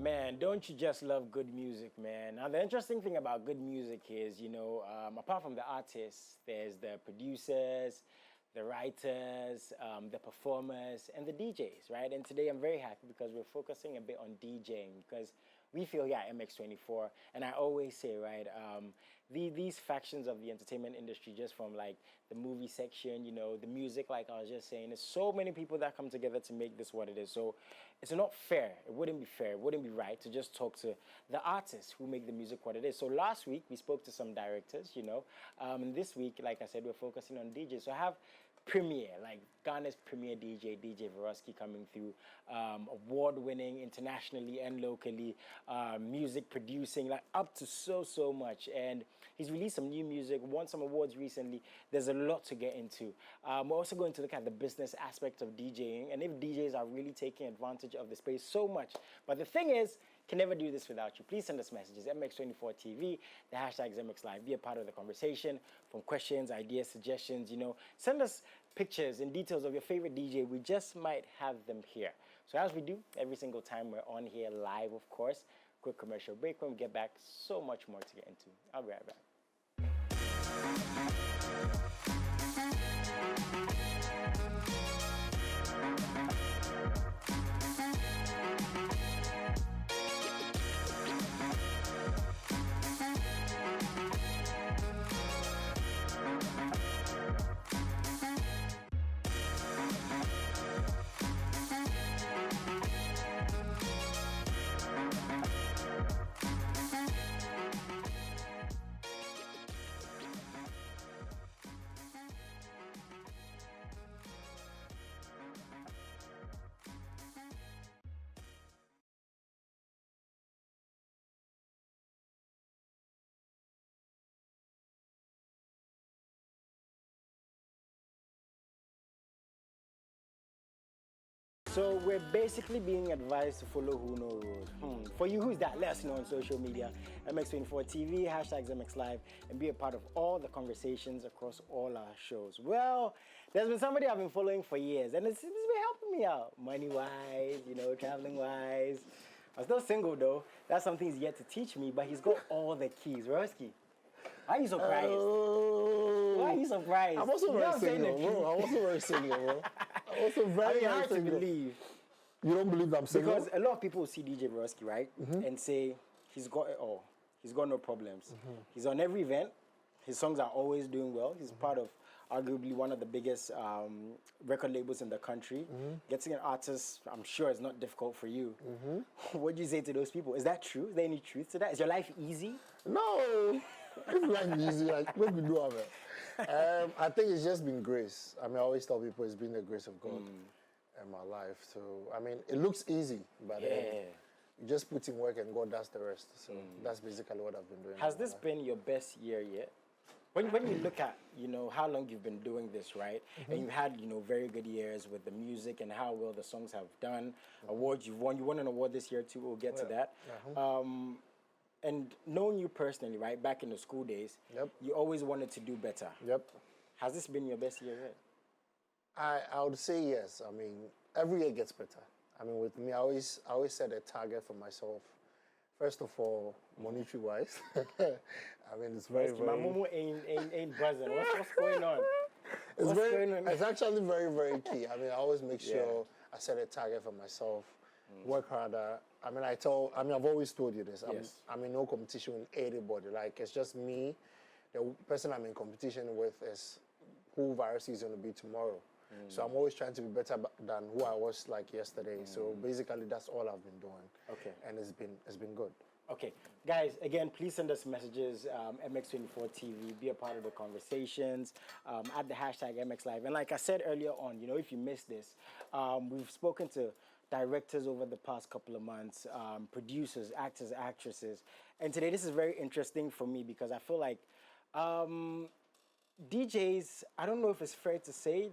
Man, don't you just love good music, man? Now, the interesting thing about good music is, apart from the artists, there's the producers, the writers, the performers, and the DJs, right? And today I'm very happy because we're focusing a bit on DJing because we feel here at MX24, and I always say, right, these factions of the entertainment industry, just from like the movie section, the music, like I was just saying, there's so many people that come together to make this what it is. So it's not fair. It wouldn't be fair. It wouldn't be right to just talk to the artists who make the music what it is. So last week we spoke to some directors, and this week, like I said, we're focusing on DJs. So I have premier, like Ghana's premier DJ Vyrusky coming through, award-winning internationally and locally, music producing, like up to so much. And he's released some new music, won some awards recently. There's a lot to get into. We're also going to look at the business aspect of DJing and if DJs are really taking advantage of the space so much. But the thing is, can never do this without you. Please send us messages, MX24TV, the hashtag is MXLIVE. Be a part of the conversation, from questions, ideas, suggestions, Send us pictures and details of your favorite DJ. We just might have them here. So as we do every single time we're on here live, of course, quick commercial break. When we get back, so much more to get into. I'll be right back. So we're basically being advised to follow Who No Road. For you, who's that? Let us know on social media, MX24TV, hashtags MXLive, and be a part of all the conversations across all our shows. Well, there's been somebody I've been following for years, and it's been helping me out, money-wise, traveling-wise. I'm still single, though. That's something he's yet to teach me, but he's got all the keys. Vyrusky, why are you surprised? Why are you surprised? I'm also very single, bro. I'm also very single, bro. I'm also very hard to single. believe. You don't believe I'm single? Because a lot of people see DJ Vyrusky, right? And say, he's got it all. He's got no problems. He's on every event. His songs are always doing well. He's part of arguably one of the biggest record labels in the country. Getting an artist, I'm sure, is not difficult for you. What do you say to those people? Is that true? Is there any truth to that? Is your life easy? No. It's life easy. Like, what we do of it? I think it's just been grace. I mean, I always tell people it's been the grace of God in my life. So, I mean, it looks easy, but you just put in work and God does the rest. So that's basically what I've been doing. Has this been your best year yet? When you look at, how long you've been doing this, right? And you had, very good years with the music and how well the songs have done, awards you've won. You won an award this year too, we'll get to that. And knowing you personally, right, back in the school days, you always wanted to do better. Has this been your best year yet? I would say yes. I mean, every year gets better. I mean, with me, I always set a target for myself. First of all, monetary-wise. I mean, it's very, very... My momo ain't buzzing. What's going on? It's actually very, very key. I mean, I always make sure I set a target for myself, work harder. I mean, I've always told you this. I'm in no competition with anybody. Like, it's just me. The person I'm in competition with is who Vyrusky is going to be tomorrow. So I'm always trying to be better than who I was like yesterday. So basically, that's all I've been doing. Okay. And it's been good. Okay. Guys, again, please send us messages, MX24TV, be a part of the conversations, at the hashtag MXLive. And like I said earlier on, if you missed this, we've spoken to directors over the past couple of months, producers, actors, actresses. And today, this is very interesting for me because I feel like DJs, I don't know if it's fair to say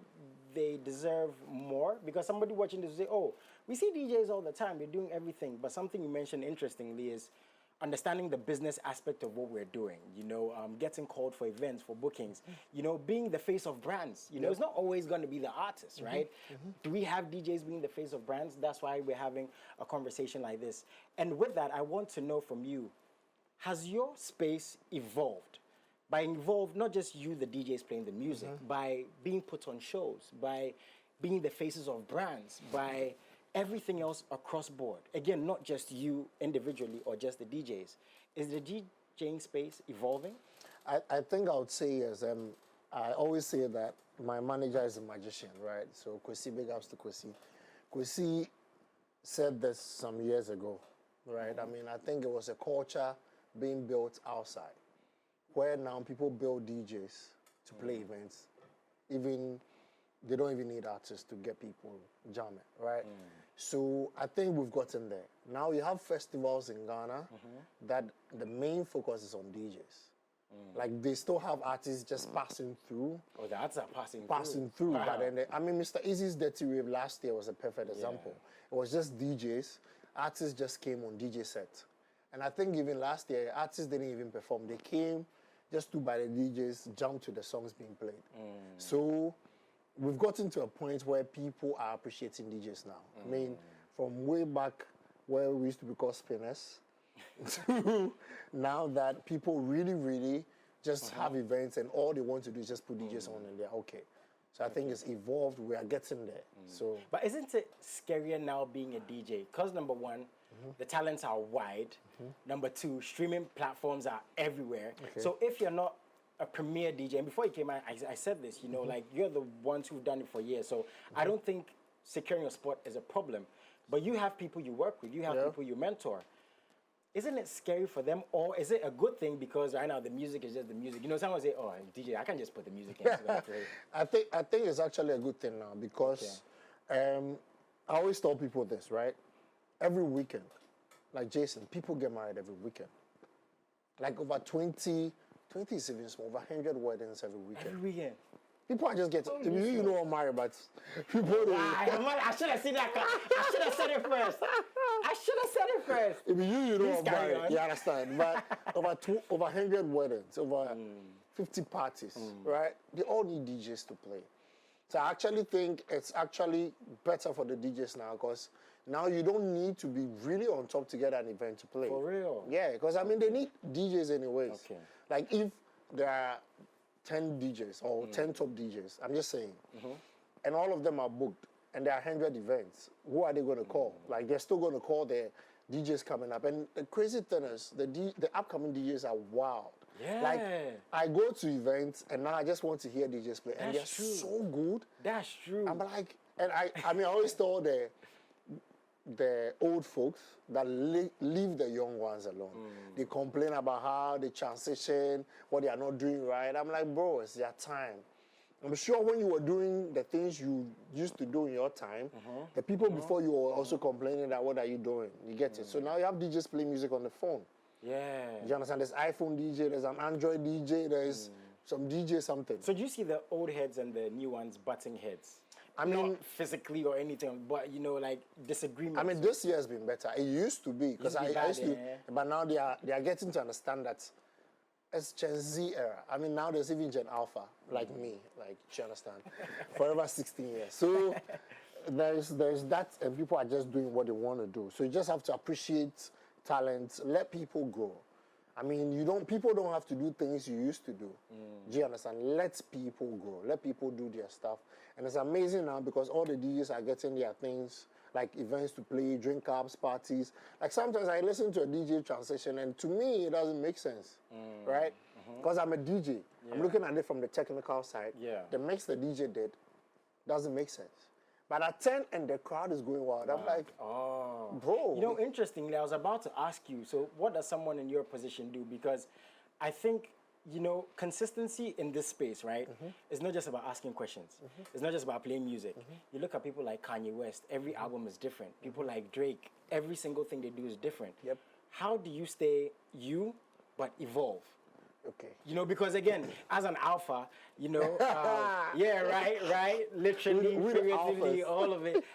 they deserve more, because somebody watching this will say, oh, we see DJs all the time, they're doing everything. But something you mentioned interestingly is understanding the business aspect of what we're doing, you know, getting called for events, for bookings, you know, being the face of brands. You know, it's not always going to be the artist, right? Do we have DJs being the face of brands? That's why we're having a conversation like this. And with that, I want to know from you, has your space evolved? By involved, not just you, the DJs playing the music, by being put on shows, by being the faces of brands, by everything else across board. Again, not just you individually or just the DJs. Is the DJing space evolving? I think I would say yes. I always say that my manager is a magician, right? So Kwesi, big ups to Kwesi. Kwesi said this some years ago, right? I mean, I think it was a culture being built outside, where now people build DJs to play events. Even they don't even need artists to get people jamming, right? So I think we've gotten there. Now you have festivals in Ghana that the main focus is on DJs. Like they still have artists just passing through. Oh, the artists are passing through. But then I mean, Mr. Easy's Dirty Wave last year was a perfect example. It was just DJs. Artists just came on DJ set. And I think even last year, artists didn't even perform. They came, just stood by the DJs, jumped to the songs being played. So we've gotten to a point where people are appreciating DJs now. I mean, from way back where we used to be called spinners, to now that people really, really just have events and all they want to do is just put DJs on and they're okay. So I think it's evolved. We are getting there. So, but isn't it scarier now being a DJ? Because number one, the talents are wide. Number two, streaming platforms are everywhere. So if you're not a premier DJ, and before you came out, I said this, you know, like you're the ones who've done it for years. So I don't think securing your spot is a problem. But you have people you work with, you have people you mentor. Isn't it scary for them, or is it a good thing because right now the music is just the music? You know, someone say, "Oh, DJ, I can just put the music in." I think it's actually a good thing now because I always tell people this, right? Every weekend, like Jason, people get married every weekend. Like over 20 is even small, over 100 weddings every weekend. Every weekend. People are just getting, you know I'm married, but people don't. I should have seen that. I should have said it first. If you know I'm married, you understand. But over 100 weddings, over 50 parties, right? They all need DJs to play. So I actually think it's actually better for the DJs now because now you don't need to be really on top to get an event to play. For real? Yeah, because I mean, they need DJs anyways. Okay. Like if there are 10 DJs or 10 top DJs, I'm just saying, and all of them are booked and there are 100 events, who are they going to call? Like they're still going to call their DJs coming up. And the crazy thing is the upcoming DJs are wild. Yeah. Like I go to events and now I just want to hear DJs play. And they're so good. That's true. I'm like, and I mean, I always tell the old folks that leave the young ones alone. They complain about how they transition, what they are not doing right. I'm like, bro, it's their time. I'm sure when you were doing the things you used to do in your time, the people before you were also complaining that what are you doing? You get it? So now you have DJs playing music on the phone. Yeah. You understand? There's iPhone DJ, there's an Android DJ, there's some DJ something. So do you see the old heads and the new ones butting heads? I mean, not physically or anything, but you know, like disagreements. I mean, this year has been better. It used to be because I used to, but now they are getting to understand that it's Gen Z era. I mean, now there's even Gen Alpha, like me, like you understand, forever 16 years. So there's that, and people are just doing what they want to do. So you just have to appreciate talent, let people grow. I mean, people don't have to do things you used to do. Do you understand? Let people grow. Let people do their stuff. And it's amazing now because all the DJs are getting their things, like events to play, drink ups, parties. Like sometimes I listen to a DJ transition and to me, it doesn't make sense, right? Because I'm a DJ. I'm looking at it from the technical side. The mix the DJ did doesn't make sense. But at 10 and the crowd is going wild. I'm like, bro. You know, interestingly, I was about to ask you, so what does someone in your position do? Because I think, you know, consistency in this space, right? It's not just about asking questions. It's not just about playing music. You look at people like Kanye West, every album is different. People like Drake, every single thing they do is different. How do you stay you, but evolve? Okay. You know, because again, as an alpha, you know, literally, figuratively, all of it.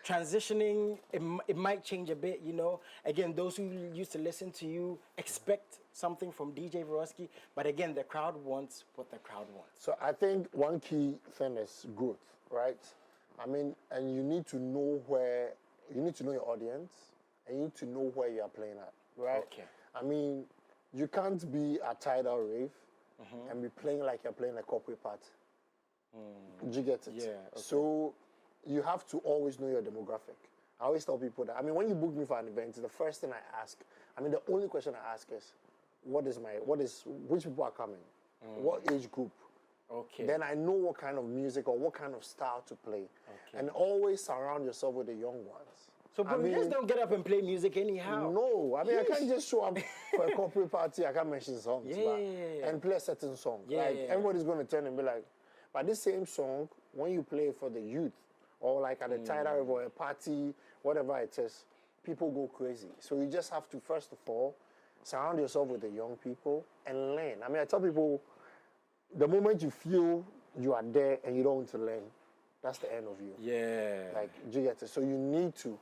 transitioning, it might change a bit, you know. Again, those who used to listen to you expect something from DJ Vyrusky, but again, the crowd wants what the crowd wants. So I think one key thing is growth, right? I mean, and you need to know your audience, and you need to know where you are playing at, right? Okay. I mean, you can't be a tidal rave and be playing like you're playing a corporate party. Do you get it? Yeah. Okay. So you have to always know your demographic. I always tell people that. I mean, when you book me for an event, the first thing I ask, the only question I ask is, which people are coming? What age group? Okay. Then I know what kind of music or what kind of style to play. Okay. And always surround yourself with the young ones. So, but you just don't get up and play music anyhow. No, I mean, I can't just show up for a corporate party. I can't mention songs, and play a certain song. Everybody's going to turn and be like, but this same song, when you play for the youth, or like at a tidal or a party, whatever it is, people go crazy. So you just have to, first of all, surround yourself with the young people and learn. I mean, I tell people, the moment you feel you are there and you don't want to learn, that's the end of you. Yeah. Like, do you get it? So you need to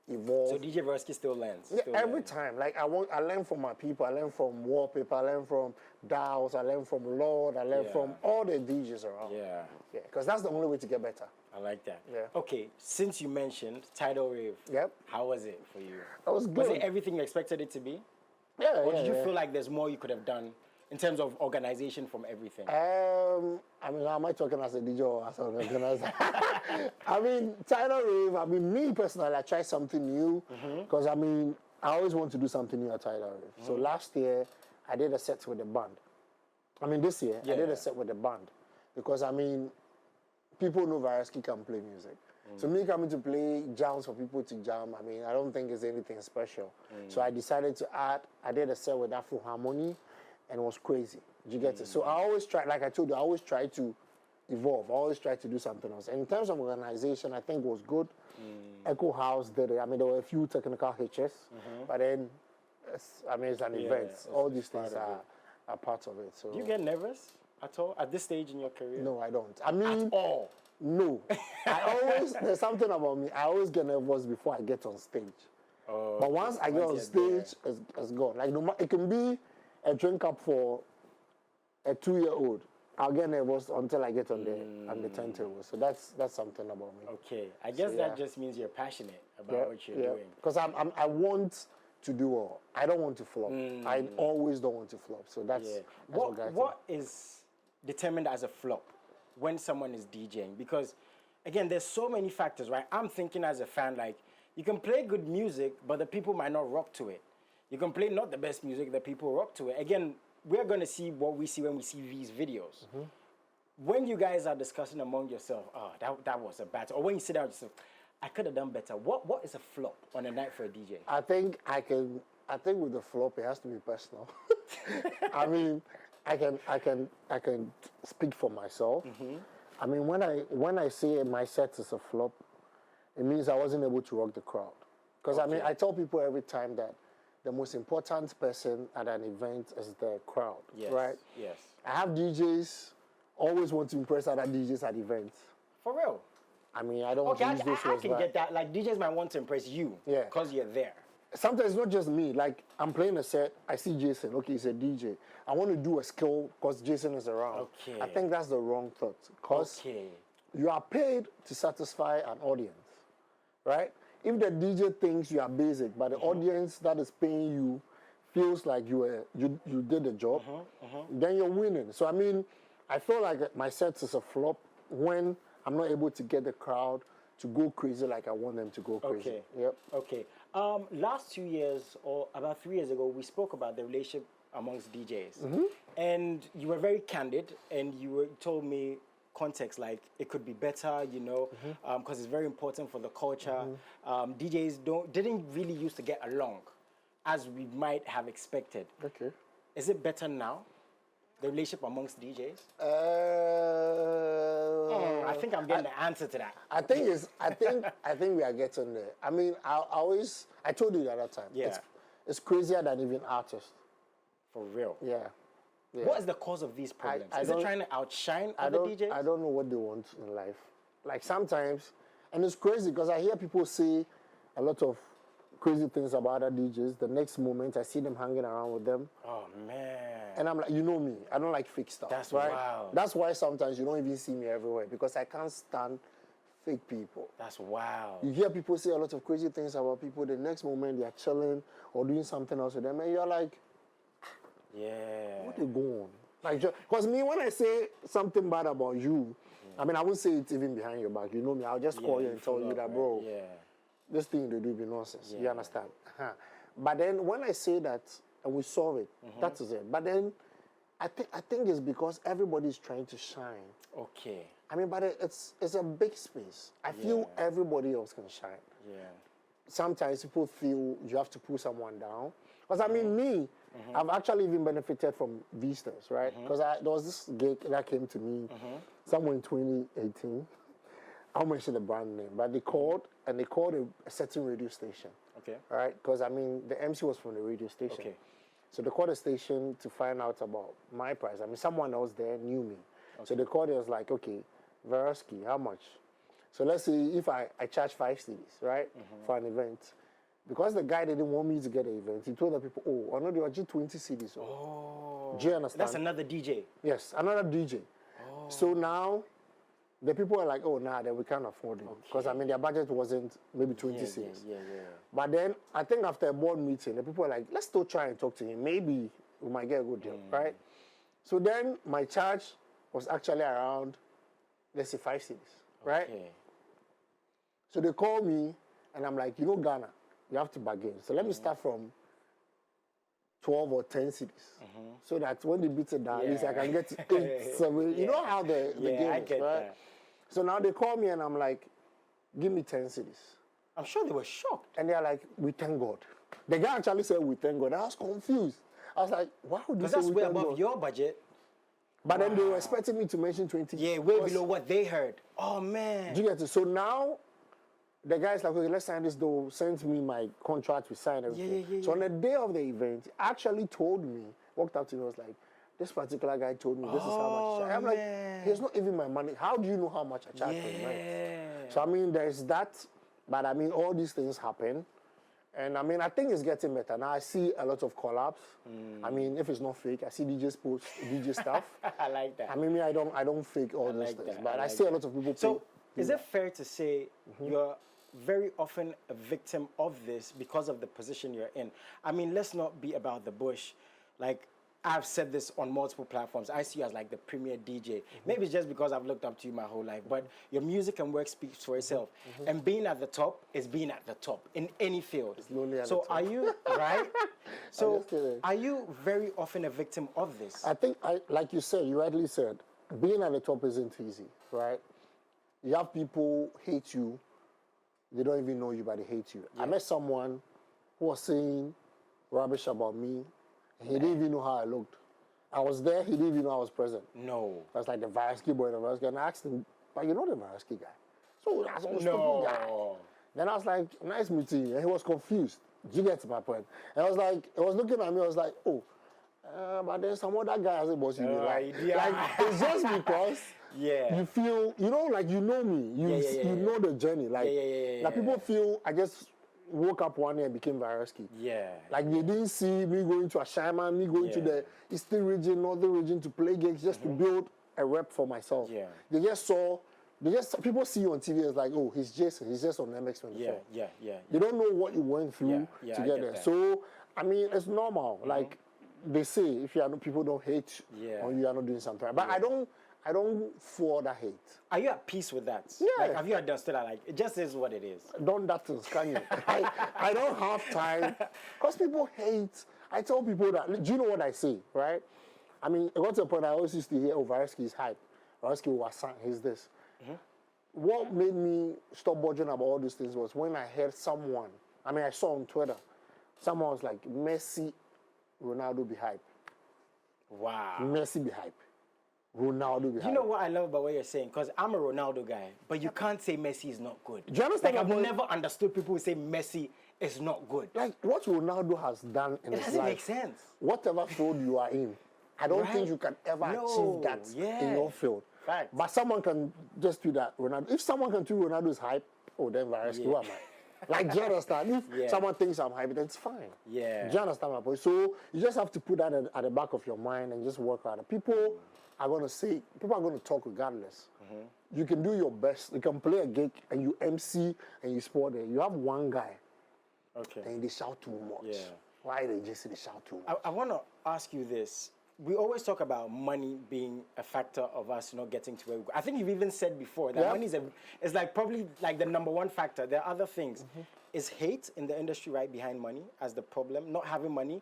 evolve. So DJ Vyrusky still learns? Yeah, every time. Like, I learn from my people. I learn from Wallpaper. I learn from Dow's. I learn from Lord. I learn from all the DJs around. Yeah. Yeah, because that's the only way to get better. I like that. Yeah. Okay, since you mentioned Tidal Rave, how was it for you? That was good. Was it everything you expected it to be? Yeah, or did you feel like there's more you could have done in terms of organization from everything? I mean, am I talking as a DJ or as an organizer? I mean, Tidal Rave, I mean, me personally, I tried something new because, I mean, I always want to do something new at Tidal Rave. So last year, I did a set with the band. I mean, this year, I did a set with the band because, I mean, people know Vyrusky can play music. So me coming to play jams for people to jam, I mean, I don't think it's anything special. So I decided to add, I did a set with Afro Harmony, and it was crazy. Did you get it? So I always try, like I told you, I always try to evolve. I always try to do something else. And in terms of organization, I think it was good. Echo House did it. I mean, there were a few technical hitches, but then, it's an event. All these things are part of it. So do you get nervous at all at this stage in your career? No, I don't. I mean, at all? No. There's something about me. I always get nervous before I get on stage. But once I get on stage, it's gone. Like, it can be a drink up for a 2-year-old. I'll get nervous until I get on the turntable. So that's something about me. Okay, I guess that just means you're passionate about what you're doing. Because I want to do well. I don't want to flop. I always don't want to flop. So that's what is determined as a flop when someone is DJing? Because again, there's so many factors, right? I'm thinking as a fan, like, you can play good music, but the people might not rock to it. You can play not the best music, the people rock to it. Again, we're going to see what we see when we see these videos. When you guys are discussing among yourself, that was a bad, or when you sit down, yourself, I could have done better. What is a flop on a night for a DJ? I think with the flop, it has to be personal. I mean, I can speak for myself. I mean, when I say my set is a flop, it means I wasn't able to rock the crowd. Because I mean, I tell people every time that the most important person at an event is the crowd, right? Yes. I have DJs always want to impress other DJs at events. For real? I mean, I don't want to use those words. I can get that. Like, DJs might want to impress you because you're there. Sometimes it's not just me. Like, I'm playing a set, I see Jason. Okay, he's a DJ. I want to do a skill because Jason is around. Okay. I think that's the wrong thought. Because you are paid to satisfy an audience, right? If the DJ thinks you are basic, but the audience that is paying you feels like you did the job, then you're winning. So, I mean, I feel like my set is a flop when I'm not able to get the crowd to go crazy like I want them to go crazy. Okay. Yep. Okay. Last 2 years, or about 3 years ago, we spoke about the relationship amongst DJs. And you were very candid, and you told me context, like it could be better, you know, because it's very important for the culture. DJs didn't really used to get along as we might have expected. Okay. Is it better now? The relationship amongst DJs? I think I'm getting the answer to that. I think we are getting there. I mean, I told you the other time. Yeah. It's crazier than even artists. For real. Yeah. What is the cause of these problems? Is it trying to outshine other DJs? I don't know what they want in life. Like sometimes, And it's crazy because I hear people say a lot of crazy things about other DJs. The next moment, I see them hanging around with them. Oh, man. And I'm like, you know me, I don't like fake stuff. That's right? wild. That's why sometimes you don't even see me everywhere because I can't stand fake people. That's wild. You hear people say a lot of crazy things about people. The next moment, they're chilling or doing something else with them. And you're like, yeah. what they go on? Like, because me, when I say something bad about you, I mean, I won't say it even behind your back. You know me. I'll just call you and tell you that, bro, this thing they do be nonsense. You understand? But then when I say that and we solve it, that is it. But then I think it's because everybody's trying to shine. Okay. I mean, but it's a big space. I feel everybody else can shine. Yeah. Sometimes people feel you have to pull someone down. Because I mean, me, I've actually even benefited from visitors, right? Because there was this gig that came to me somewhere in 2018. I won't mention the brand name, but they called and they called a certain radio station. Okay. Right? Because I mean, the MC was from the radio station. Okay. So they called the station to find out about my price. I mean, someone else there knew me. Okay. So they called and was like, okay, Vyrusky, how much? So let's say if I charge 5 CDs, right, for an event. Because the guy didn't want me to get an event, he told the people, oh, I know they are just 20 CDs. Oh. Do you understand? That's another DJ. Yes, another DJ. Oh. So now, the people are like, oh, nah, then we can't afford it. Because, I mean, their budget wasn't maybe 20 CDs. Yeah. But then, I think after a board meeting, the people are like, let's still try and talk to him. Maybe we might get a good deal, right? So then, my charge was actually around, let's say, 5 CDs, right? So they call me, and I'm like, you know, Ghana, you have to bargain. So let me start from 12 or 10 CDs. So that when they beat it down, at least I can get 8, 7. You know how the game I is, get right? that. So now they call me and I'm like, give me 10 CDs. I'm sure they were shocked. And they're like, we thank God. The guy actually said, we thank God. I was confused. I was like, why would you say that's we way thank above God? your budget. But then they were expecting me to mention 20. Yeah, way below what they heard. Oh, man. Do you get it? So now, the guy's like, okay, let's sign this though. Sent me my contract, we signed everything. So on the day of the event, he actually told me, walked up to me, was like, this particular guy told me this is how much I charge. I'm like, here's not even my money. How do you know how much I charge for the rent? So I mean, there's that, but I mean, all these things happen. And I mean, I think it's getting better. Now I see a lot of collabs. I mean, if it's not fake, I see DJs post DJ stuff. I like that. I mean, I don't fake all those things, but I see a lot of people. So, is it fair to say you're very often a victim of this because of the position you're in? I mean, let's not be about the bush. Like, I've said this on multiple platforms. I see you as like the premier DJ. Maybe it's just because I've looked up to you my whole life, but your music and work speaks for itself. And being at the top is being at the top in any field. It's lonely at so the top. are you, right? So are you very often a victim of this? I think, like you said, you rightly said, being at the top isn't easy, right? You have people hate you. They don't even know you, but they hate you. Yeah. I met someone who was saying rubbish about me. He didn't even know how I looked. I was there, he didn't even know I was present. No. I was like the Vyrusky boy, and I asked him, but you know the Vyrusky guy? So that's all stupid guy. Then I was like, nice meeting you. And he was confused. Do you get to my point? And I was like, he was looking at me, I was like, oh, but then some other guy has a boss you like it's just because you feel, you know, like you know me. You know the journey. Like, like people feel I just woke up one day and became Vyrusky. Yeah. Like they didn't see me going to Ashaiman, me going to the Eastern region, Northern region to play gigs just to build a rep for myself. Yeah. They just saw, people see you on TV as like, oh, he's just on MX24. They don't know what you went through to get there. So, I mean, it's normal. Like they say, if you are not, people don't hate or you are not doing something. But I don't fall that hate. Are you at peace with that? Yeah. Like, have you understood that? Like, it just is what it is. Don't that things, can you? I don't have time. Because people hate. I tell people that, do you know what I say, right? I mean, it got to a point I always used to hear, oh, Vyrusky is hype. Vyrusky was he's this. What made me stop budging about all these things was when I heard someone, I mean, I saw on Twitter, someone was like, Messi, Ronaldo be hype. Wow. Messi be hype. Ronaldo be hype. You know what I love about what you're saying? Because I'm a Ronaldo guy, but you can't say Messi is not good. Do you understand? Like, I've never understood people who say Messi is not good. Like, what Ronaldo has done in his life. It doesn't make sense. Whatever field you are in, I don't think you can ever achieve that in your field. Right. But someone can just do that. Ronaldo. If someone can do Ronaldo's hype, oh, then Vyrusky, who am I? Like, do you understand? If someone thinks I'm hype, then it's fine. Yeah. Do you understand my point? So you just have to put that at the back of your mind and just work hard. People are going to talk regardless. You can do your best. You can play a gig and you MC and you sport there. You have one guy. Okay. And they shout too much. Yeah. Why they just shout too much? I want to ask you this. We always talk about money being a factor of us not getting to where we go. I think you've even said before that money is like probably like the number one factor. There are other things. Is hate in the industry right behind money as the problem? Not having money,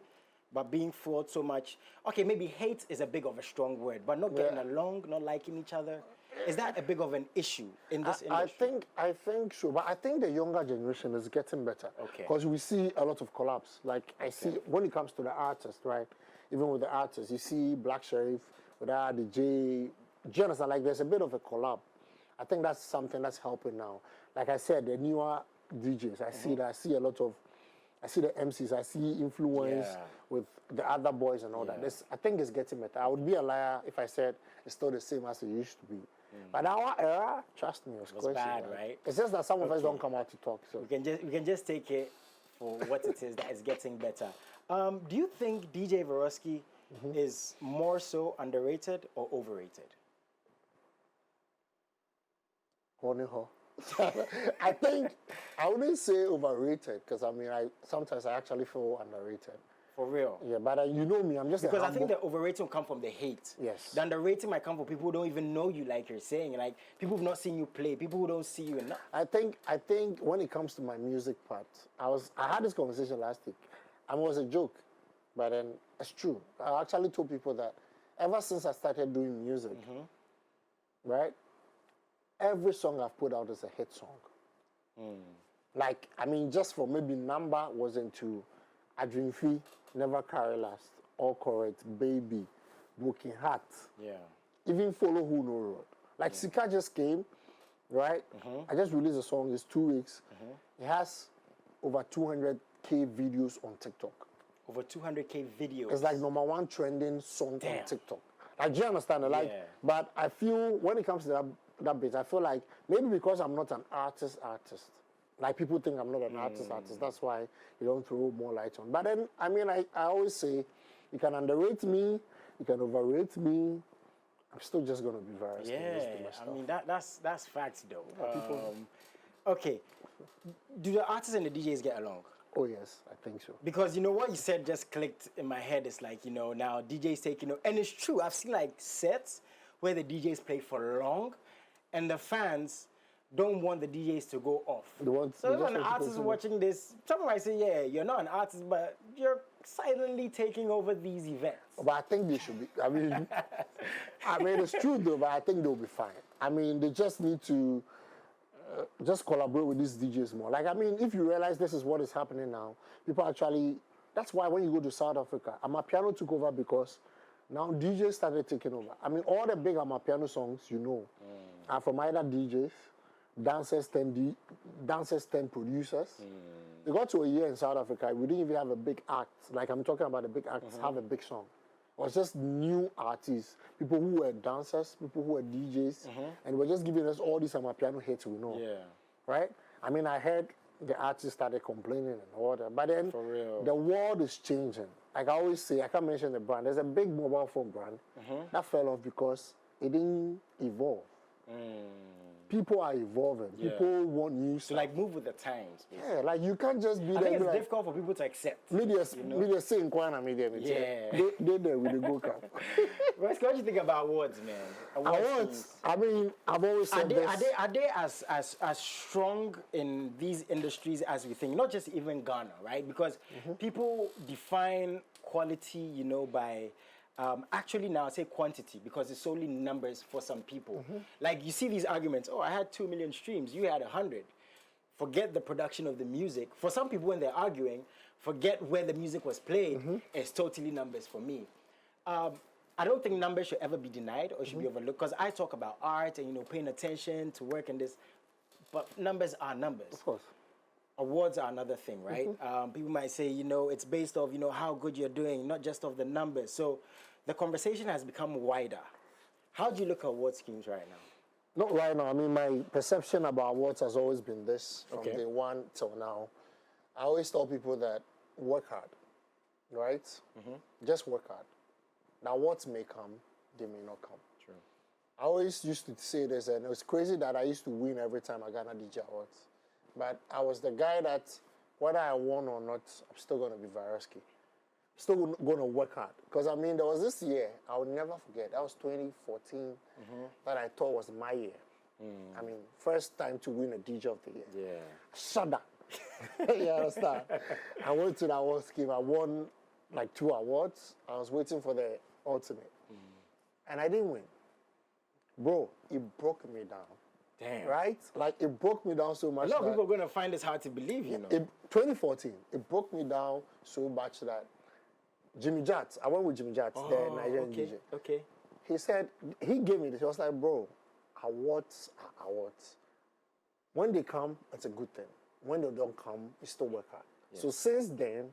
but being fraud so much. Okay, maybe hate is a big of a strong word, but not getting along, not liking each other. Is that a big of an issue in this industry? I think so, but I think the younger generation is getting better. Okay. Because we see a lot of collabs. Like I see when it comes to the artists, right? Even with the artists, you see Black Sheriff with the J. Do you understand? Like there's a bit of a collab. I think that's something that's helping now. Like I said, the newer DJs, I see that. I see a lot of. I see the MCs. I see influence with the other boys and all that. I think it's getting better. I would be a liar if I said it's still the same as it used to be. But our era, trust me, it was crazy. Bad, right? It's just that some of us don't come out to talk. So we can just take it for what it is that is getting better. Do you think DJ Vyrusky is more so underrated or overrated? I think I wouldn't say overrated because I mean sometimes I actually feel underrated. For real? Yeah, but you know me, I'm just because I think the overrating will come from the hate. Yes. The underrating might come from people who don't even know you, like you're saying, like people who've not seen you play, people who don't see you enough. I think when it comes to my music part, I had this conversation last week. I mean, it was a joke, but then it's true. I actually told people that ever since I started doing music, right? Every song I've put out is a hit song. Like, I mean, just for maybe number was into A Dream Free, Never Carry Last, All Correct, Baby, Broken Heart. Yeah. Even Follow Who No Road. Like, Sika just came, right? I just released a song, it's 2 weeks. It has over 200K videos on TikTok. Over 200K videos? It's like #1 trending song on TikTok. Like, do you understand? Like, but I feel when it comes to that bit, I feel like maybe because I'm not an artist. Like people think I'm not an artist. That's why you don't throw more light on. But then, I mean, I always say, you can underrate me, you can overrate me. I'm still just gonna be Vyrusky. Yeah, I mean that's facts though. Okay, do the artists and the DJs get along? Oh yes, I think so. Because you know what you said just clicked in my head. It's like, you know, now DJs take, you know, and it's true. I've seen like sets where the DJs play for long, and the fans don't want the DJs to go off. So if an artist is watching this, someone might say, yeah, you're not an artist, but you're silently taking over these events. But I think they should be, I mean, it's true though, but I think they'll be fine. I mean, they just need to just collaborate with these DJs more. Like, I mean, if you realize this is what is happening now, people actually, that's why when you go to South Africa, Amapiano took over because now DJs started taking over. I mean, all the big Amapiano songs, you know, are from either DJs, dancers, 10 producers. They got to a year in South Africa, we didn't even have a big act. Like I'm talking about the big acts have a big song. It was just new artists, people who were dancers, people who were DJs, and were just giving us all these Amapiano hits we know. Yeah. Right? I mean, I heard the artists started complaining and all that, but then the world is changing. Like I always say, I can't mention the brand. There's a big mobile phone brand that fell off because it didn't evolve. People are evolving. People want new stuff. So like move with the times. Basically. Yeah, like you can't just be I think it's difficult for people to accept. Media saying media. They there with the go camp. What do you think about awards, man? Awards. I mean, I've always said are they as strong in these industries as we think? Not just even Ghana, right? Because people define quality, you know, by actually now I say quantity because it's solely numbers for some people. Like you see these arguments, oh, I had 2 million streams, you had 100. Forget the production of the music. For some people when they're arguing, forget where the music was played. It's totally numbers for me. I don't think numbers should ever be denied or should be overlooked because I talk about art and, you know, paying attention to work and this, but numbers are numbers. Of course. Awards are another thing, right? People might say, you know, it's based off, you know, how good you're doing, not just off the numbers. So the conversation has become wider. How do you look at award schemes right now? Not right now. I mean, my perception about awards has always been this from Okay. day one till now. I always tell people that work hard, right? Just work hard. Now, awards may come, they may not come. True. I always used to say this, and it was crazy that I used to win every time I got a DJ awards. But I was the guy that, whether I won or not, I'm still going to be Vyrusky. Still going to work hard. Because, I mean, there was this year, I will never forget, that was 2014, that I thought was my year. I mean, first time to win a DJ of the year. Yeah. Shut down. You understand? I went to the awards scheme. I won like 2 awards. I was waiting for the ultimate. And I didn't win. Bro, it broke me down. Damn. Right? Like, it broke me down so much. A lot of people are going to find this hard to believe, you know. 2014, it broke me down so much that Jimmy Jats, I went with Jimmy Jats, the Nigerian DJ. Okay. He said, he gave me this. He was like, bro, awards are awards. When they come, it's a good thing. When they don't come, you still work hard. Yeah. So since then,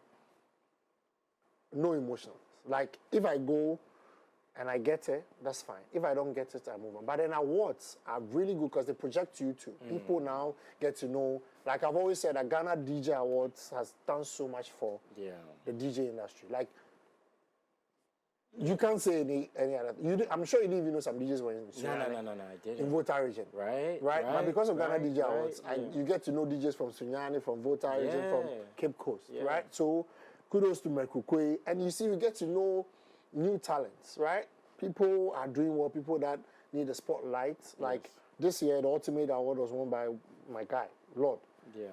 no emotions. Like, if I go and I get it, that's fine. If I don't get it, I move on. But then awards are really good because they project you too. People now get to know. Like I've always said, that Ghana DJ Awards has done so much for the DJ industry. Like, you can't say any other. I'm sure you didn't even know some DJs were in No, I didn't. in Volta region. Right. But because of Ghana DJ Awards, you get to know DJs from Sunyani, from Volta region, from Cape Coast, right? So kudos to Mekukwe. And you see, you get to know new talents, right? People are doing well, people that need the spotlight. Like this year, the Ultimate Award was won by my guy, Lord. Yeah.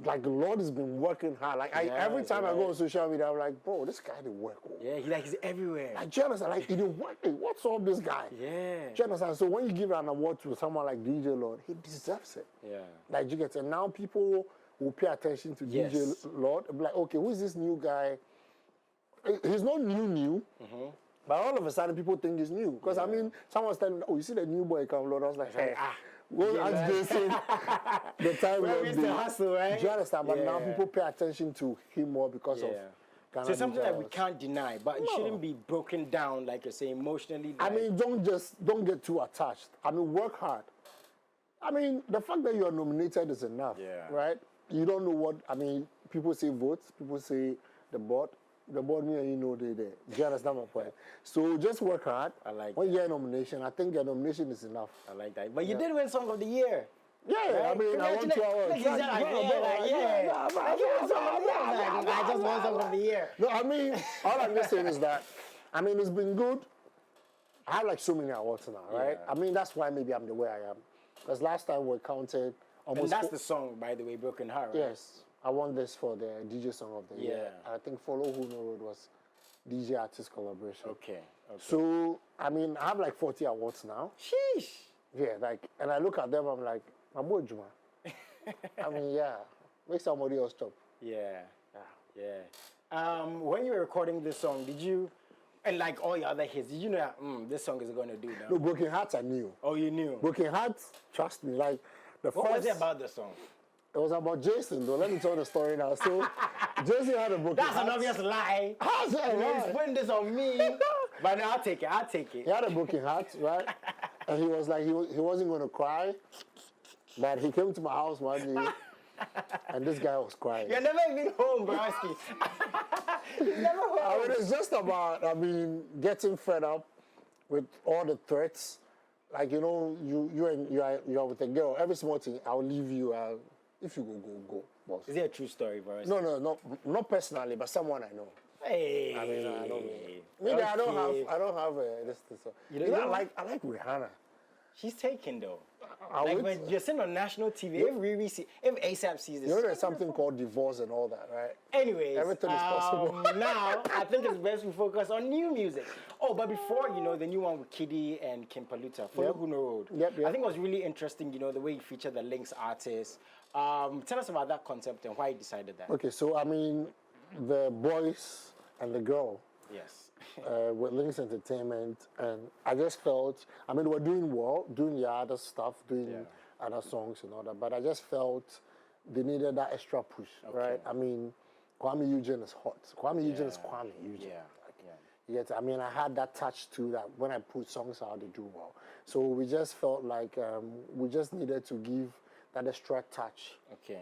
Like, the Lord has been working hard. Like, every time I go on social media, I'm like, bro, this guy didn't work. Yeah, he's everywhere. Like, do you understand? Like, he didn't work. Hey, what's up, this guy? Yeah. Do you understand? So when you give an award to someone like DJ Lord, he deserves it. Yeah. Like, you get it. And now people will pay attention to DJ Lord. Be like, okay, who is this new guy? He's not new. But all of a sudden, people think he's new. Because, I mean, someone's telling me, oh, you see the new boy come, Lord? I was like, hey, well, ask Jason the time we the hustle, right? Do you understand? But now people pay attention to him more because of Ghana. So it's something DJ that we can't deny, but it shouldn't be broken down, like you're saying, emotionally. I mean, don't get too attached. I mean, work hard. I mean, the fact that you are nominated is enough, right? You don't know what, I mean, people say votes, people say the board, me and you know they're there. Do you understand my point? So just work hard. I like when you get a nomination, I think a nomination is enough. I like that. But you did win Song of the Year. Yeah, right? I mean, I won 2 awards. I just won Song of the Year. No, I mean, all I'm just saying is that, I mean, it's been good. I have like so many awards now, right? I mean, that's why maybe I'm the way I am. Because last time we counted almost... And that's the song, by the way, Broken Heart, right? Yes. I won this for the DJ Song of the Year. I think Follow Who Know Road was DJ Artist Collaboration. Okay. So, I mean, I have like 40 awards now. Sheesh. Yeah, like, and I look at them, I'm like, I'm Juma. I mean, make somebody else chop. Yeah. When you were recording this song, did you, and like all your other hits, did you know that this song is going to do now? No, Broken Hearts I knew. Oh, you knew? Broken Hearts, trust me, like, What was it about the song? It was about Jason, though. Let me tell the story now. So, Jason had a broken heart. That's an obvious lie. How's that a lie? He's putting this on me. But no, I'll take it. He had a broken heart, right? And he was like, he wasn't going to cry. But he came to my house one day, and this guy was crying. You're never even home, Vyrusky. You're never home. I mean, it's just about, getting fed up with all the threats. Like, you know, you are with a girl. Every small thing, I'll leave you. If you go, boss. Is it a true story, Vyrusky? No, not personally, but someone I know. Hey. I mean, I don't mean. Maybe I don't have this. I like Rihanna. She's taken though. Like when you're sitting on national TV, if ASAP sees this. You know there's something called divorce and all that, right? Anyways, everything is possible. Now, I think it's best we focus on new music. Oh, but before, the new one with Kiddy and Kim Paluta, Follow Who Know Road. Yep. I think it was really interesting, the way you featured the Lynx artists. Tell us about that concept and why you decided that. Okay, so, the boys and the girl. Yes. With Lynx Entertainment, and I just felt, they were doing well, doing their other stuff, doing other songs and all that, but I just felt they needed that extra push, right? Kwame Eugene is hot. Kwame Eugene is Kwame Eugene. Yet, I mean, I had that touch too, that when I put songs out, they do well. So we just felt like we just needed to give that extra touch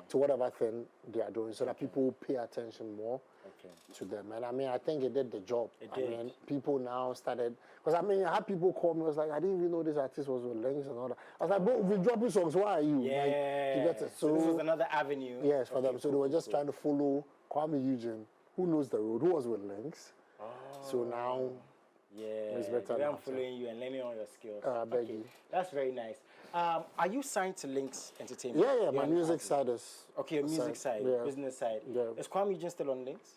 to whatever thing they are doing, so that people pay attention more to them. And I mean, I think it did the job. I mean, people now started, because I mean, I had people call me, I was like, I didn't even know this artist was with Links and all that. I was like, bro, we're dropping songs, why are you? Yeah. Like, you get it. So this was another avenue. Yes, for them. So they were just trying to follow Kwame Eugene, who knows the road, who was with Links. Oh. So now, it's better now. I'm following you and learning all your skills. I beg you. That's very nice. Are you signed to Links Entertainment? Yeah, my music side is... Okay, your music side, business side. Yeah. Is Kwame Eugene still on Links?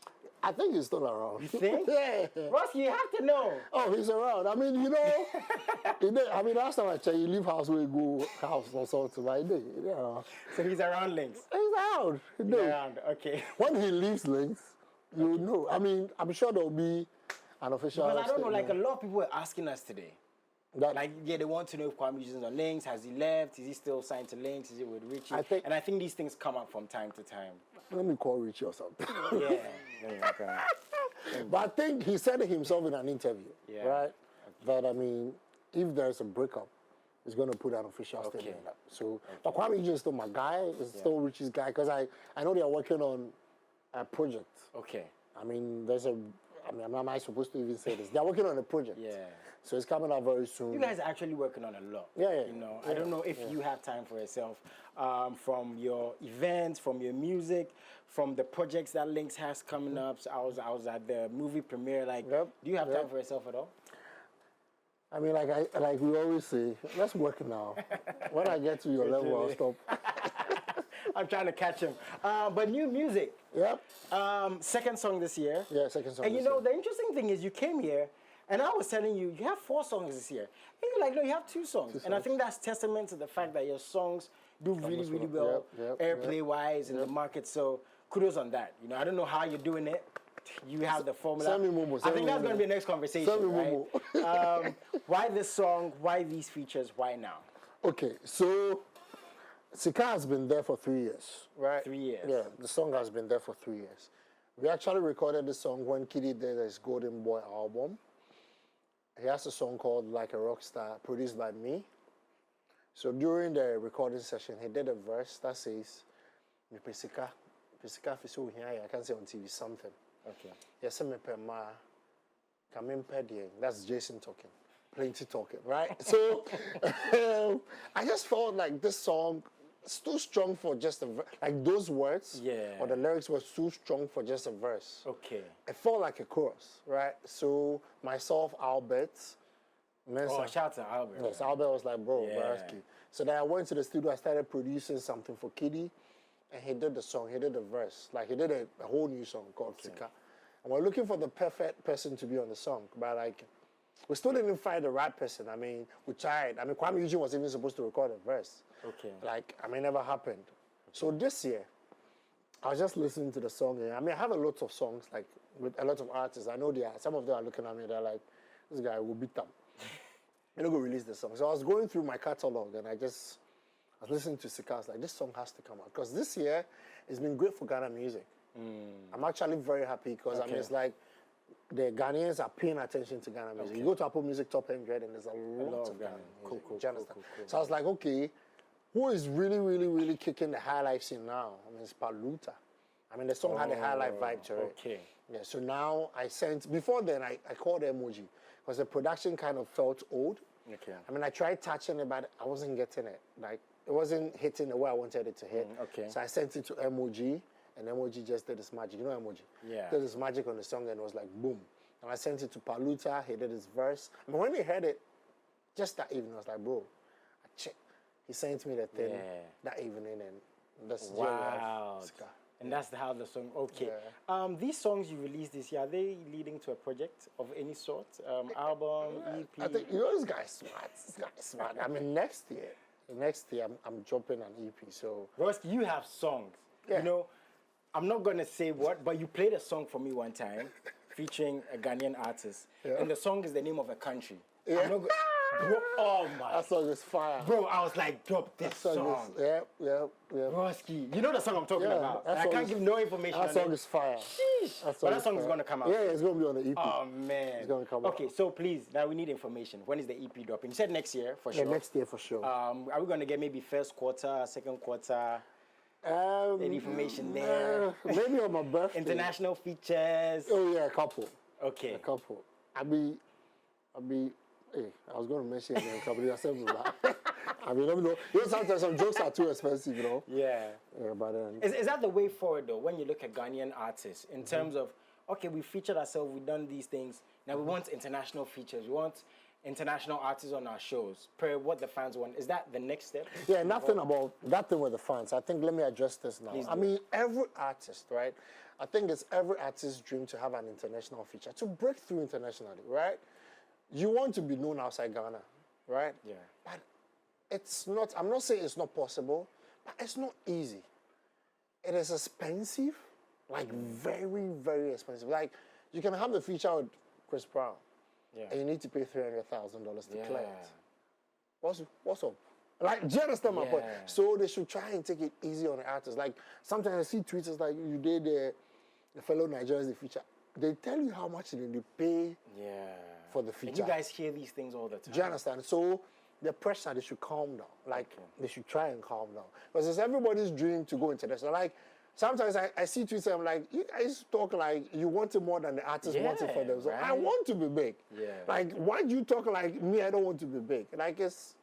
I think he's still around. You think? Yeah. Ross, you have to know. Oh, he's around. I mean, you know, I mean, last time I checked, you leave house, we go house or something like that. Yeah. So he's around Links? He's around. He's around, okay. When he leaves Links, you know. I mean, I'm sure there'll be an official Because I don't know, like a lot of people were asking us today. They want to know if Kwame Eugene is on Links. Has he left? Is he still signed to Links? Is it with Richie? I think these things come up from time to time. Let me call Richie or something. Yeah. But I think he said it himself in an interview, right? That, I mean, if there's a breakup, he's going to put an official statement up. So, but Kwame Eugene is still my guy. Is still Richie's guy, because I know they are working on a project. Okay. I mean, am I supposed to even say this? They're working on a project. Yeah. So it's coming out very soon. You guys are actually working on a lot. Yeah. You know, I don't know if you have time for yourself, from your events, from your music, from the projects that Links has coming up. So I was at the movie premiere. Like, do you have time for yourself at all? I mean, like we always say, let's work now. When I get to your level, I'll stop. I'm trying to catch him. But new music. Yep. Second song this year. Yeah, second song. And you know, the interesting thing is you came here, and I was telling you, you have 4 songs this year. And you're like, no, you have 2 songs. And I think that's testament to the fact that your songs do really well, airplay-wise in the market. So kudos on that. You know, I don't know how you're doing it. You have the formula. Send me Momo. I think that's going to be the next conversation, right? Why this song? Why these features? Why now? Okay, so Sika has been there for 3 years, right? 3 years. Yeah, the song has been there for 3 years. We actually recorded the song when Kiddy did his Golden Boy album. He has a song called Like a Rockstar, produced by me. So during the recording session, he did a verse that says, "Me pesika fiso here. I can say on TV something." Okay. Yes, me pema. Kamin pedie. That's Jason talking. Plenty talking, right? So I just felt like this song is too strong for just a like those words. Yeah. Or the lyrics were too strong for just a verse. Okay. It felt like a chorus, right? So myself, Albert. Shout out to Albert. Yes, Albert was like, bro, Vyrusky. So then I went to the studio, I started producing something for Kiddy, and he did the song, he did the verse. Like, he did a whole new song called Sika. And we're looking for the perfect person to be on the song, but like, we still didn't find the right person. I mean, we tried. I mean, Kwame Eugene was even supposed to record a verse. Okay. Like, I mean, never happened. So this year, I was just listening to the song. And I mean, I have a lot of songs, like, with a lot of artists. I know some of them are looking at me, they're like, this guy will beat them. I'm not going to release the song. So I was going through my catalog, and I was listening to Sika. I was like, this song has to come out. Because this year, it's been great for Ghana music. I'm actually very happy because, I mean, it's like, the Ghanaians are paying attention to Ghana music. You go to Apple Music Top 100 and there's a lot of Ghana music. Cool. So I was like, okay, who is really kicking the high life scene now? I mean, it's Paluta. I mean, the song had a high life vibe to it. Okay. Yeah, so now before then I called Emoji because the production kind of felt old. Okay. I mean, I tried touching it, but I wasn't getting it. Like, it wasn't hitting the way I wanted it to hit. Okay. So I sent it to Emoji. And Emoji just did his magic. You know Emoji? Yeah. Did his magic on the song and it was like, boom. And I sent it to Paluta. He did his verse. I mean, when he heard it, just that evening, I was like, bro, I checked. He sent me the thing that evening and that's wow. And that's how the song, okay. Yeah. These songs you released this year, are they leading to a project of any sort? Album, EP? I think, you know, this guy's smart. I mean, next year, I'm dropping an EP, so. Vyrusky, you have songs. Yeah. You know, I'm not going to say what, but you played a song for me one time featuring a Ghanaian artist. Yeah. And the song is the name of a country. Yeah. Bro, oh my. That song is fire. Bro, I was like, drop this song. Yeah. Vyrusky. You know the song I'm talking about. that I song can't is- give no information That on song it. is fire. Sheesh. But that song is going to come out. Yeah, it's going to be on the EP. Oh, man. It's going to come out. Okay, so please, now we need information. When is the EP dropping? You said next year, for Yeah, sure. next year for sure. Are we going to get maybe first quarter, second quarter? Any information there? Maybe on my birthday. International features? Oh, yeah, a couple. Okay. A couple. Hey, I was going to mention it in a couple of years. I mean, let me know. You know, sometimes some jokes are too expensive, you know? Yeah. Yeah, but then... Is that the way forward, though, when you look at Ghanaian artists, in terms of, okay, we featured ourselves, we've done these things, now we want international features, we want international artists on our shows, per what the fans want. Is that the next step? Yeah, nothing about that thing with the fans. I think, let me address this now. I mean, every artist, right? I think it's every artist's dream to have an international feature, to break through internationally, right? You want to be known outside Ghana, right? Yeah. But it's not, I'm not saying it's not possible, but it's not easy. It is expensive, like very, very expensive. Like, you can have the feature with Chris Brown, and you need to pay $300,000 to clear it. What's up? Like, do you understand my point? So they should try and take it easy on the artists. Like, sometimes I see tweets like, you did the fellow Nigerians the feature. They tell you how much they pay for the feature. And you guys hear these things all the time. Do you understand? So the pressure, they should calm down. Like, they should try and calm down. Because it's everybody's dream to go international. Like, sometimes I see tweets and I'm like, you guys talk like you want it more than the artist wants it for them. So I want to be big. Like, why do you talk like me, I don't want to be big? Like, it's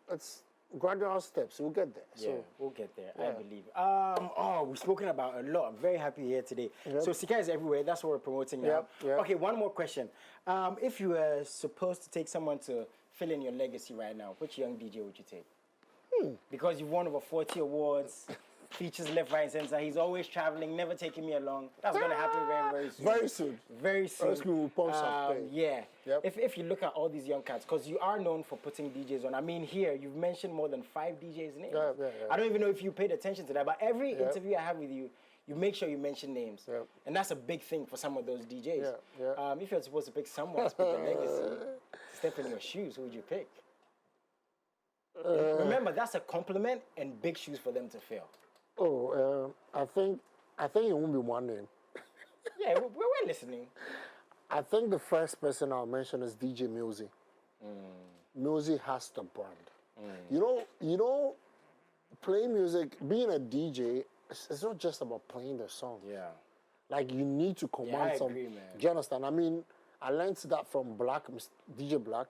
gradual steps. We'll get there. Yeah, we'll get there, I believe. We've spoken about a lot. I'm very happy here today. So Sika is everywhere. That's what we're promoting now. Okay, one more question. If you were supposed to take someone to fill in your legacy right now, which young DJ would you take? Because you've won over 40 awards, features left, right, and center. He's always traveling, never taking me along. That's going to happen very, very soon. Very soon. Very soon. Vyrusky will pump something. Yeah. If you look at all these young cats, because you are known for putting DJs on. I mean, here, you've mentioned more than 5 DJs' names. I don't even know if you paid attention to that, but every interview I have with you, you make sure you mention names. And that's a big thing for some of those DJs. If you're supposed to pick someone to pick a legacy, to step in your shoes, who would you pick? Remember, that's a compliment and big shoes for them to fill. I think it won't be one name. Yeah, we're listening. I think the first person I'll mention is DJ Music. Music has the brand. You know, playing music, being a DJ, it's not just about playing the song. Like, you need to command some. Agree, man. Do you understand? I mean, I learned that from DJ Black.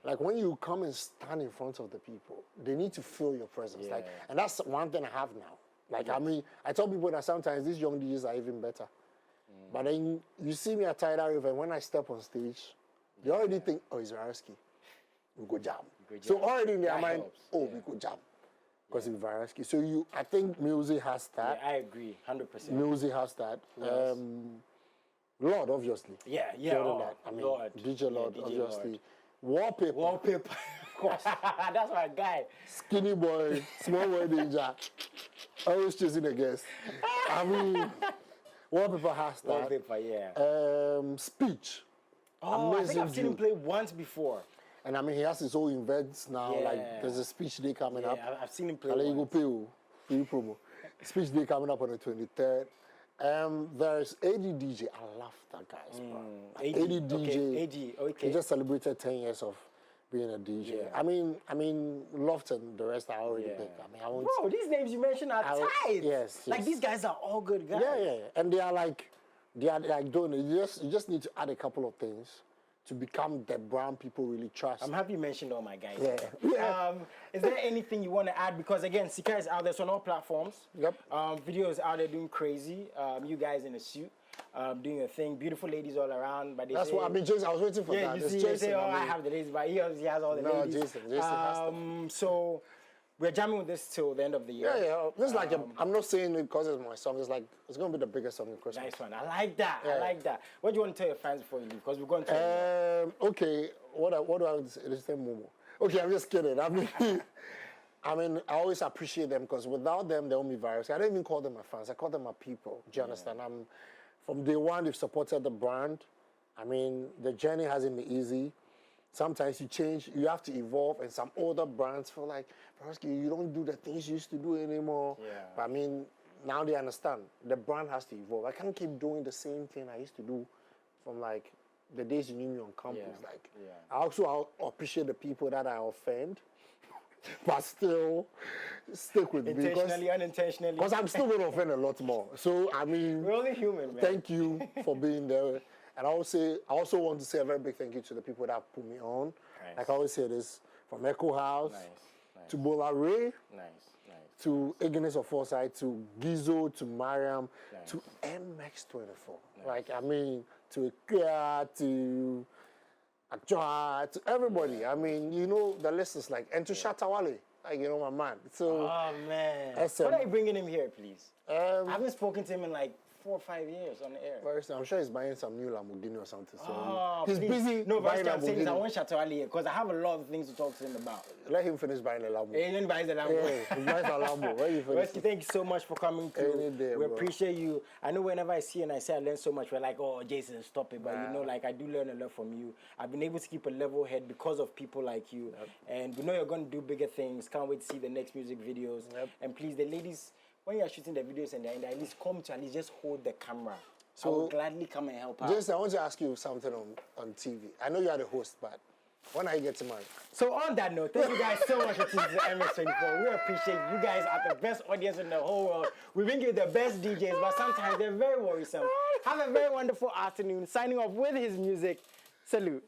Like, when you come and stand in front of the people, they need to feel your presence. Like, and that's one thing I have now. Like, I mean, I tell people that sometimes these young DJs are even better. But then you see me at Tidal River, and when I step on stage, they already think, oh, it's Vyrusky. We go jam. So already in their mind, we go jam. Because it's Vyrusky. So I think music has that. I agree, 100%. Music has that. Lord, obviously. I mean, Lord. DJ Lord, DJ obviously. Lord. Wallpaper. Of course. That's my guy. Skinny boy, small boy ninja. Always chasing the guest. I mean, Wallpaper has that. Wallpaper, Speech. I think I've seen him play once before. And I mean, he has his own events now. Like, there's a speech day coming up. I've seen him play I'll let you go pay you promo. Speech day coming up on the 23rd. There's AD DJ. I love that guy. AD DJ. Okay. He just celebrated 10 years of being a DJ. I mean, Lofton, the rest are already big. I mean, I won't. Bro, these names you mentioned are tight. Yes. Like, these guys are all good guys. And they are like doing it. You just need to add a couple of things to become the brand people really trust. I'm happy you mentioned all my guys. Yeah. Is there anything you want to add? Because again, Sika is out there, so on all platforms. Videos out there doing crazy. You guys in a suit, doing a thing. Beautiful ladies all around. But that's what I mean, Jason. I was waiting for that. You see, Jason, I have the ladies, but he obviously has all the ladies. Jason has them. So we're jamming with this till the end of the year. This is like I'm not saying it because it's my song. It's like it's gonna be the biggest song in Christmas. Nice one. I like that. I like that. What do you want to tell your fans before you leave? Because we're going to. Okay. What do I say? Momo. Okay, I'm just kidding. I mean, I always appreciate them because without them, they won't be Vyrusky. I don't even call them my fans. I call them my people. Do you understand? From day one, they've supported the brand. I mean, the journey hasn't been easy. sometimes you change, you have to evolve, and some older brands feel like, Vyrusky, you don't do the things you used to do anymore. Yeah. But I mean, now they understand the brand has to evolve. I can't keep doing the same thing I used to do from like the days you knew me on campus. Yeah. Like, Yeah. I also appreciate the people that I offend, but still stick with me. Intentionally, unintentionally. Because I'm still going to offend a lot more. So, I mean, We're only human, man. thank you for being there. And I also want to say a very big thank you to the people that put me on. Nice. Like I always say this, from Echo House Nice. to Bola Ray, Nice. to Ignis of Foresight, to Gizo, to Mariam, Nice. to MX24. Like, I mean, to Ikea, to Akjoa, to everybody. I mean, you know, the list is like, and to Shatawale, like, you know, my man. So, Oh, man. SM. When are you bringing him here, please? I haven't spoken to him in like 4 or 5 years on the air. I'm sure he's buying some new Lamborghini or something. So Oh, he's please. busy No, buying but I'm saying is I Lamborghini. want Chateau Ali here because I have a lot of things to talk to him about. Let him finish buying the Lambo. And then buys the Lambo. Yeah, he buys a Lambo. Where you finish? Vyrusky, thank you so much for coming through. Any day, we bro. appreciate you. I know whenever I see you and I say I learn so much, we're like, oh, Jason, stop it. But you know, like I do learn a lot from you. I've been able to keep a level head because of people like you. Yep. And we know you're going to do bigger things. Can't wait to see the next music videos. Yep. And please, the ladies, when you're shooting the videos and they're in there, at least come to at least just hold the camera. I So, will gladly come and help out. Jason, I want to ask you something on TV. I know you are the host, but when are you getting married? So on that note, thank you guys so much for tuning to MX24. We appreciate you guys are the best audience in the whole world. We bring you the best DJs, but sometimes they're very worrisome. Have a very wonderful afternoon. Signing off with his music. Salute.